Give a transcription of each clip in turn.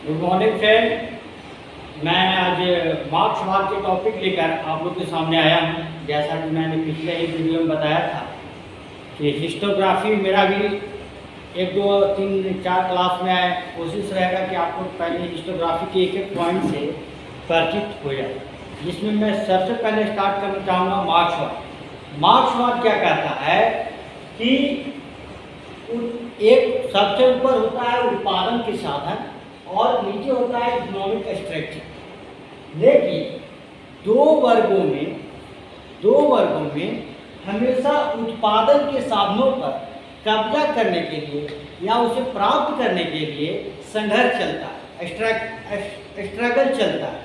Good morning friend. मैं आज मार्क्सवाद के टॉपिक लेकर आप लोग के सामने आया हूँ। जैसा कि मैंने पिछले एक वीडियो में बताया था कि हिस्टोग्राफी मेरा भी 1, 2, 3, 4 क्लास में कोशिश रहेगा कि आपको पहले हिस्टोग्राफी के एक एक पॉइंट से परिचित हो जाए, जिसमें मैं सबसे पहले स्टार्ट करना चाहूँगा मार्क्सवाद। मार्क्सवाद क्या कहता है कि एक सबसे ऊपर होता है उत्पादन के साधन और नीचे होता है इकोनॉमिक स्ट्रक्चर। लेकिन दो वर्गों में हमेशा उत्पादन के साधनों पर कब्जा करने के लिए या उसे प्राप्त करने के लिए संघर्ष चलता है, स्ट्रगल चलता है।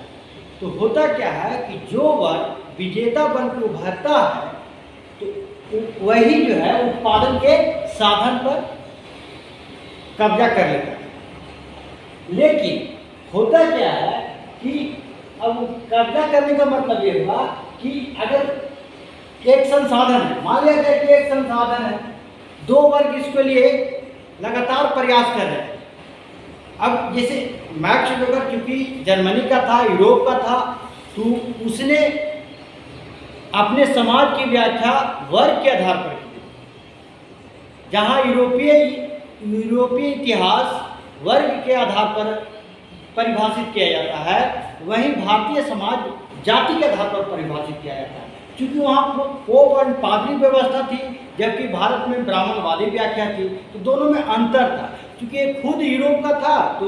तो होता क्या है कि जो वर्ग विजेता बनकर उभरता है तो वही जो है उत्पादन के साधन पर कब्जा कर लेता है। लेकिन होता क्या है कि अब कब्जा करने का मतलब ये हुआ कि अगर एक संसाधन है, मान लिया जाए कि एक संसाधन है, दो वर्ग इसके लिए लगातार प्रयास कर रहे हैं। अब जैसे मैक्स वेबर चूंकि जर्मनी का था, यूरोप का था, तो उसने अपने समाज की व्याख्या वर्ग के आधार पर की। जहाँ यूरोपीय इतिहास वर्ग के आधार पर परिभाषित किया जाता है, वहीं भारतीय समाज जाति के आधार पर परिभाषित किया जाता है। क्योंकि वहाँ पोप और पादरी व्यवस्था थी, जबकि भारत में ब्राह्मणवादी व्याख्या थी, तो दोनों में अंतर था। क्योंकि एक खुद यूरोप का था तो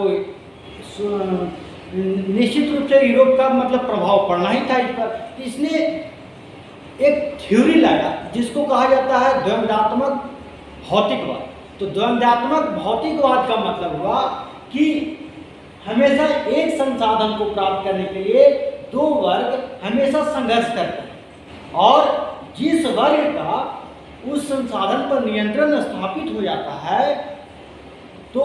निश्चित रूप से यूरोप का मतलब प्रभाव पड़ना ही था इस पर। इसने एक थ्योरी लाया जिसको कहा जाता है द्वंद्वात्मक भौतिकवाद। तो द्वंद्वात्मक भौतिकवाद का मतलब हुआ कि हमेशा एक संसाधन को प्राप्त करने के लिए दो वर्ग हमेशा संघर्ष करते हैं, और जिस वर्ग का उस संसाधन पर नियंत्रण स्थापित हो जाता है तो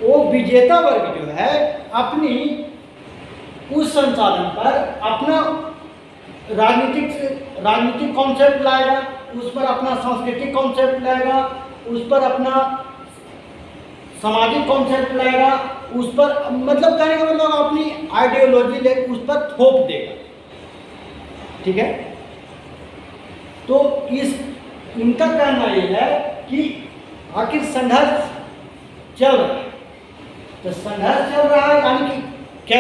वो विजेता वर्ग जो है अपनी उस संसाधन पर अपना राजनीतिक कॉन्सेप्ट लाएगा, उस पर अपना सांस्कृतिक कॉन्सेप्ट लाएगा, उस पर अपना सामाजिक कॉन्सेप्ट लाएगा, उस पर मतलब कहने का मतलब अपनी आइडियोलॉजी लेकर उस पर थोप देगा। ठीक है, तो इनका कहना यह है कि आखिर संघर्ष चल रहा है। तो संघर्ष चल रहा है यानी कि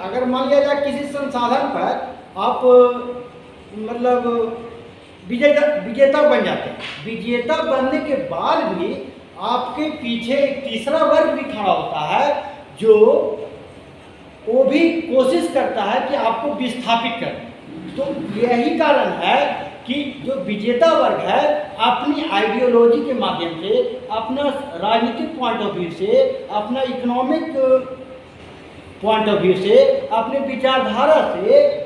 अगर मान लिया जाए किसी संसाधन पर आप मतलब विजेता बन जाते हैं, विजेता बनने के बाद भी आपके पीछे एक तीसरा वर्ग भी खड़ा होता है जो वो भी कोशिश करता है कि आपको विस्थापित करे। तो यही कारण है कि जो विजेता वर्ग है अपनी आइडियोलॉजी के माध्यम से, अपना राजनीतिक पॉइंट ऑफ व्यू से, अपना इकोनॉमिक पॉइंट ऑफ व्यू से, अपने विचारधारा से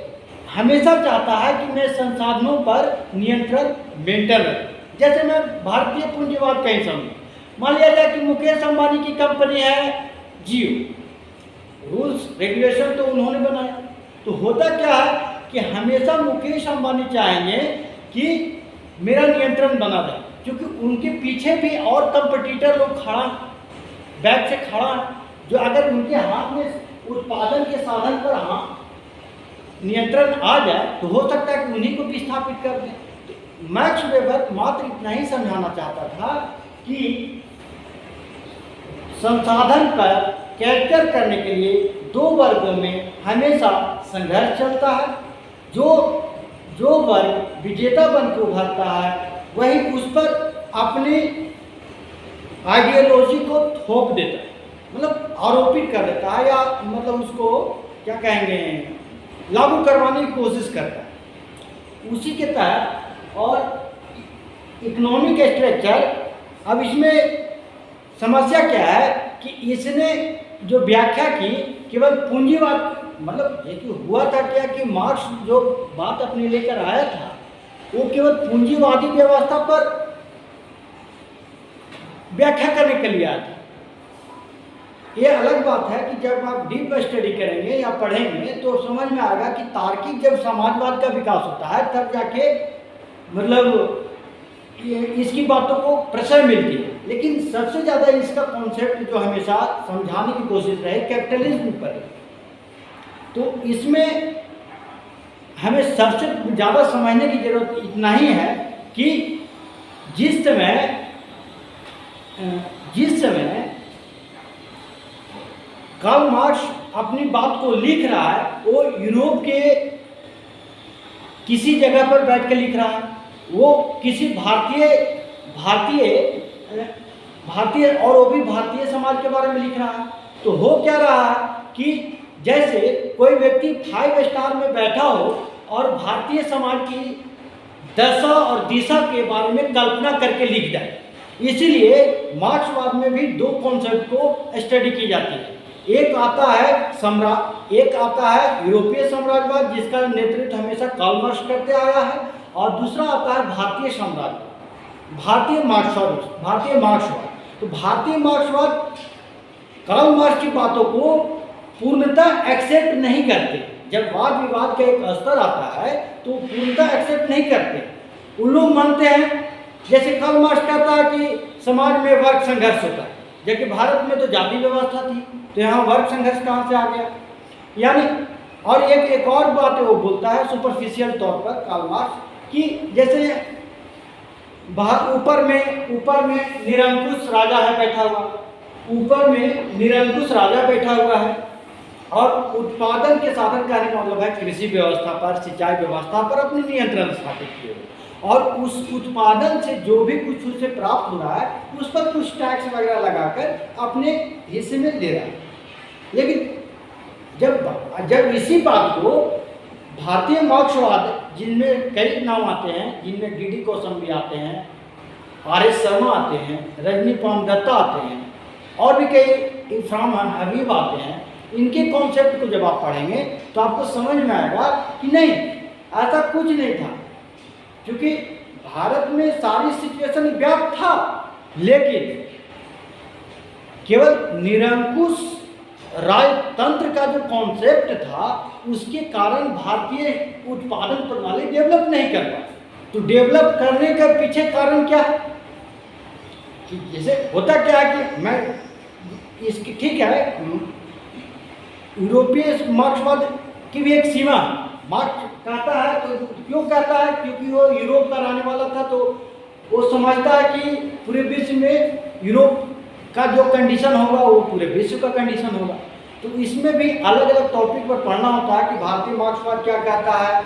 हमेशा चाहता है कि मैं संसाधनों पर नियंत्रण मेंटेन रखूं। जैसे मैं भारतीय पूंजीवाद कहीं समझूं, मान लिया जाए कि मुकेश अंबानी की कंपनी है जियो, रूल्स रेगुलेशन तो उन्होंने बनाया। तो होता क्या है कि हमेशा मुकेश अंबानी चाहेंगे कि मेरा नियंत्रण बना रहे, क्योंकि उनके पीछे भी और कंपटीटर लोग खड़ा बैक से खड़ा, जो अगर उनके हाथ में उत्पादन के साधन पर नियंत्रण आ जाए तो हो सकता है कि उन्हीं को विस्थापित कर दें। तो मैक्स वेबर मात्र इतना ही समझाना चाहता था कि संसाधन पर कैप्चर करने के लिए दो वर्गों में हमेशा संघर्ष चलता है। जो वर्ग विजेता बनकर उभरता है वही उस पर अपनी आइडियोलॉजी को थोप देता है, मतलब आरोपित कर देता है, या मतलब उसको क्या कहेंगे, लागू करवाने की कोशिश करता है उसी के तहत। और इकोनॉमिक स्ट्रक्चर, अब इसमें समस्या क्या है कि इसने जो व्याख्या की केवल पूंजीवाद, मतलब ये कि हुआ था क्या कि मार्क्स जो बात अपने लेकर आया था वो केवल पूंजीवादी व्यवस्था पर व्याख्या करने के लिए आया था। ये अलग बात है कि जब आप डीप स्टडी करेंगे या पढ़ेंगे तो समझ में आएगा कि तार्किक जब समाजवाद का विकास होता है तब जाके मतलब इसकी बातों को प्रश्रय मिलती है। लेकिन सबसे ज़्यादा इसका कॉन्सेप्ट जो हमेशा समझाने की कोशिश रहे कैपिटलिज्म पर। तो इसमें हमें सबसे ज़्यादा समझने की जरूरत इतना ही है कि जिस समय कार्ल मार्क्स अपनी बात को लिख रहा है, वो यूरोप के किसी जगह पर बैठ कर लिख रहा है, वो किसी भारतीय और वो भी भारतीय समाज के बारे में लिख रहा है। तो हो क्या रहा है कि जैसे कोई व्यक्ति 5 स्टार में बैठा हो और भारतीय समाज की दशा और दिशा के बारे में कल्पना करके लिख जाए। इसीलिए मार्क्सवाद में भी 2 कॉन्सेप्ट को स्टडी की जाती है। एक आता है यूरोपीय साम्राज्यवाद, जिसका नेतृत्व हमेशा कार्ल मार्क्स करते आया है, और दूसरा आता है भारतीय साम्राज्यवाद, भारतीय मार्क्सवाद। तो भारतीय मार्क्सवाद कार्ल मार्क्स की बातों को पूर्णतः एक्सेप्ट नहीं करते। जब वाद विवाद का एक स्तर आता है तो पूर्णतः एक्सेप्ट नहीं करते। उन लोग मानते हैं, जैसे कार्ल मार्क्स कहता है कि समाज में वर्ग संघर्ष होता है, जबकि भारत में तो जाति व्यवस्था थी, तो यहाँ वर्ग संघर्ष कहाँ से आ गया? यानी और एक और बात है, वो बोलता है सुपरफिशियल तौर पर कार्ल मार्क्स कि जैसे ऊपर में निरंकुश राजा है बैठा हुआ, बैठा हुआ है, और उत्पादन के साधन कहने का मतलब है कृषि व्यवस्था पर, सिंचाई व्यवस्था पर अपने नियंत्रण स्थापित किए हुए, और उस उत्पादन से जो भी कुछ उसे प्राप्त हो रहा है उस पर कुछ टैक्स वगैरह लगाकर अपने हिस्से में दे रहा है। लेकिन जब इसी बात को भारतीय मार्क्सवाद, जिनमें कई नाम आते हैं, जिनमें डी.डी. कोसम भी आते हैं, आर.एस. शर्मा आते हैं, रजनी पाम दत्ता आते हैं, और भी कई इफ्राम हबीब आते हैं, इनके कॉन्सेप्ट को जब आप पढ़ेंगे तो आपको समझ में आएगा कि नहीं, ऐसा कुछ नहीं था, क्योंकि भारत में सारी सिचुएशन व्याप्त था, लेकिन केवल निरंकुश राजतंत्र का जो कॉन्सेप्ट था उसके कारण भारतीय उत्पादन प्रणाली डेवलप नहीं कर पाई। तो डेवलप करने के पीछे कारण क्या है कि जैसे होता क्या है कि मैं इसकी ठीक है, यूरोपीय मार्क्सवाद की भी एक सीमा मार्क्स कहता है, तो क्यों कहता है? क्योंकि वो यूरोप का रहने वाला था, तो वो समझता है कि पूरे विश्व में यूरोप का जो कंडीशन होगा वो पूरे विश्व का कंडीशन होगा। तो इसमें भी अलग अलग टॉपिक पर पढ़ना होता है कि भारतीय मार्क्सवाद क्या कहता है,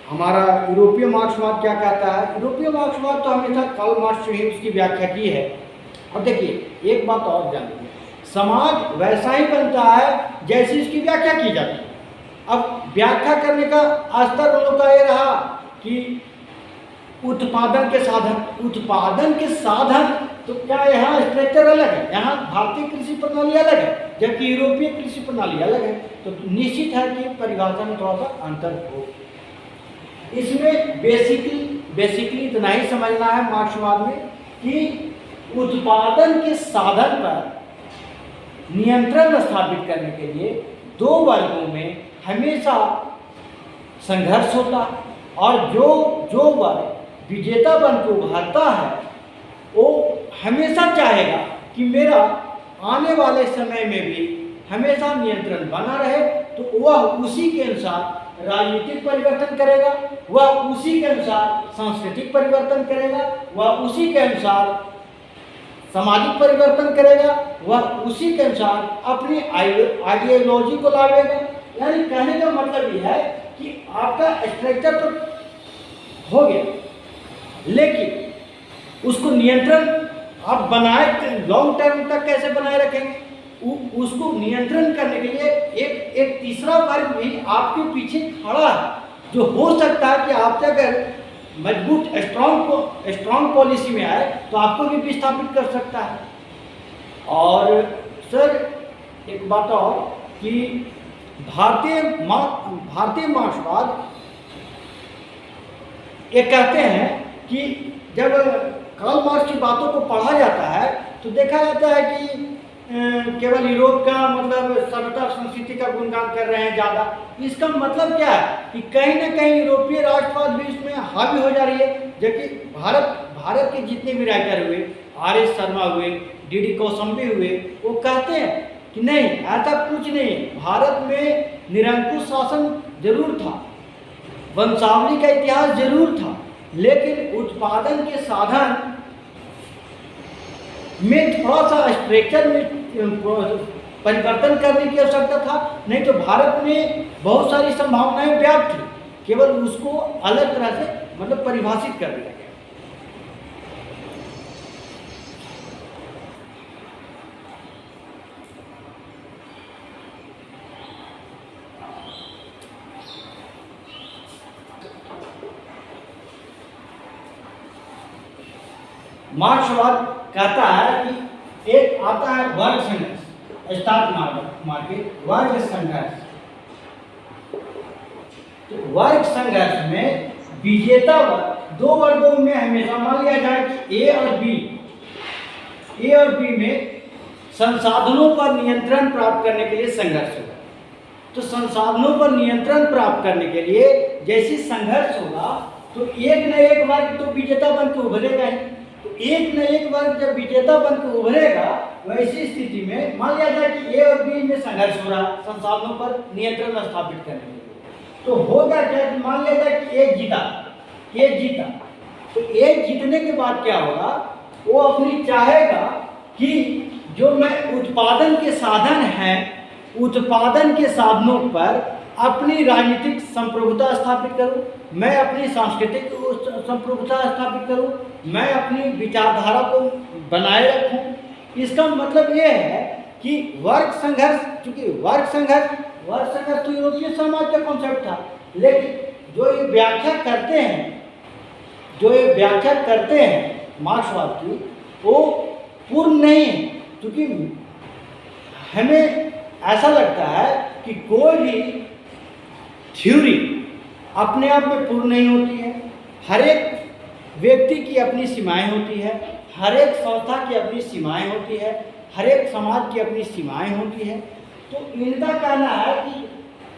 हमारा यूरोपीय मार्क्सवाद क्या कहता है। यूरोपीय मार्क्सवाद तो हमेशा कार्ल मार्क्स ने ही उसकी व्याख्या की है। और देखिए एक बात और जान लीजिए, समाज वैसा ही बनता है जैसी इसकी व्याख्या की जाती है। अब व्याख्या करने का स्तर उन लोग का ये रहा कि उत्पादन के साधन, तो क्या यहाँ स्ट्रक्चर अलग है, यहाँ भारतीय कृषि प्रणाली अलग है, जबकि यूरोपीय कृषि प्रणाली अलग है। तो निश्चित है कि परिभाषा में थोड़ा सा अंतर हो। इसमें बेसिकली इतना ही समझना है मार्क्सवाद में कि उत्पादन के साधन पर नियंत्रण स्थापित करने के लिए 2 वर्गों में हमेशा संघर्ष होता है, और जो वर्ग विजेता बन के उभरता है वो हमेशा चाहेगा कि मेरा आने वाले समय में भी हमेशा नियंत्रण बना रहे। तो वह उसी के अनुसार राजनीतिक परिवर्तन करेगा, वह उसी के अनुसार सांस्कृतिक परिवर्तन करेगा, वह उसी के अनुसार सामाजिक परिवर्तन करेगा, वह उसी के अनुसार अपनी आइडियोलॉजी को लाएगा। यानी कहने का मतलब यह है कि आपका स्ट्रक्चर तो हो गया, लेकिन उसको नियंत्रण आप बनाए लॉन्ग टर्म तक कैसे बनाए रखेंगे? उसको नियंत्रण करने के लिए एक तीसरा वर्ग भी आपके पीछे खड़ा है, जो हो सकता है कि आपसे अगर मजबूत स्ट्रॉन्ग पॉलिसी में आए तो आपको भी विस्थापित कर सकता है। और सर एक बात और कि भारतीय मार्क्सवाद ये कहते हैं कि जब कार्ल मार्क्स की बातों को पढ़ा जाता है तो देखा जाता है कि केवल यूरोप का मतलब सभ्यता संस्कृति का गुणगान कर रहे हैं ज़्यादा। इसका मतलब क्या है कि कहीं ना कहीं यूरोपीय राष्ट्रवाद भी इसमें हावी हो जा रही है, जबकि भारत के जितने भी राइटर हुए आर.एस. शर्मा हुए, डी.डी. कौशंबी हुए, वो कहते हैं कि नहीं, ऐसा कुछ नहीं, भारत में निरंकुश शासन जरूर था, वंशावली का इतिहास जरूर था, लेकिन उत्पादन के साधन में थोड़ा सा स्ट्रक्चर में परिवर्तन करने की आवश्यकता था। नहीं तो भारत में बहुत सारी संभावनाएं व्याप्त थी, केवल उसको अलग तरह से मतलब परिभाषित कर दिया गया। मार्क्सवाद कहता है कि एक आता है वर्ग संघर्ष, स्टॉक मार्केट, वर्ग संघर्ष। तो वर्ग संघर्ष में विजेता वर्ग दो वर्गों में हमेशा मान लिया जाए कि ए और बी में संसाधनों पर नियंत्रण प्राप्त करने के लिए संघर्ष होगा। तो संसाधनों पर नियंत्रण प्राप्त करने के लिए जैसे संघर्ष होगा तो एक न एक वर्ग तो विजेता बन के उभरेगा ही। तो एक न एक वर्ग जब विजेता बन के उभरेगा, वैसी स्थिति में मान लिया जाए कि ए और बी में संघर्ष हो रहा है संसाधनों पर नियंत्रण स्थापित करने के लिए, तो होगा क्या, मान लिया जाए कि ए जीता। तो ए जीतने के बाद क्या होगा, वो अपनी चाहेगा कि जो मैं उत्पादन के साधन हैं, उत्पादन के साधनों पर अपनी राजनीतिक संप्रभुता स्थापित करूं, मैं अपनी सांस्कृतिक संप्रभुता स्थापित करूं, मैं अपनी विचारधारा को बनाए रखूं। इसका मतलब ये है कि वर्ग संघर्ष, चूंकि वर्ग संघर्ष तो यूरोपीय समाज का कॉन्सेप्ट था, लेकिन जो ये व्याख्या करते हैं मार्क्सवाद की, वो पूर्ण नहीं है। क्योंकि हमें ऐसा लगता है कि कोई भी थ्योरी अपने आप में पूर्ण नहीं होती है, हर एक व्यक्ति की अपनी सीमाएं होती है, हर एक संस्था की अपनी सीमाएं होती है, हर एक समाज की अपनी सीमाएं होती है। तो इनका कहना है कि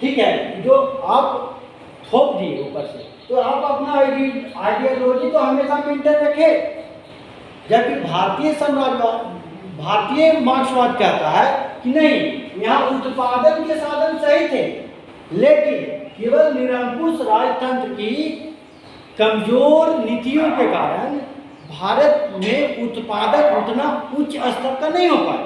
ठीक है, जो आप थोप दिए ऊपर से, तो आप अपना आइडियोलॉजी तो हमेशा मेंटेन रखें, जबकि भारतीय मार्क्सवाद कहता है कि नहीं, यहाँ उत्पादन के साधन सही थे, लेकिन केवल निरंकुश राजतंत्र की कमजोर नीतियों के कारण भारत में उत्पादन उतना उच्च स्तर का नहीं हो पाया।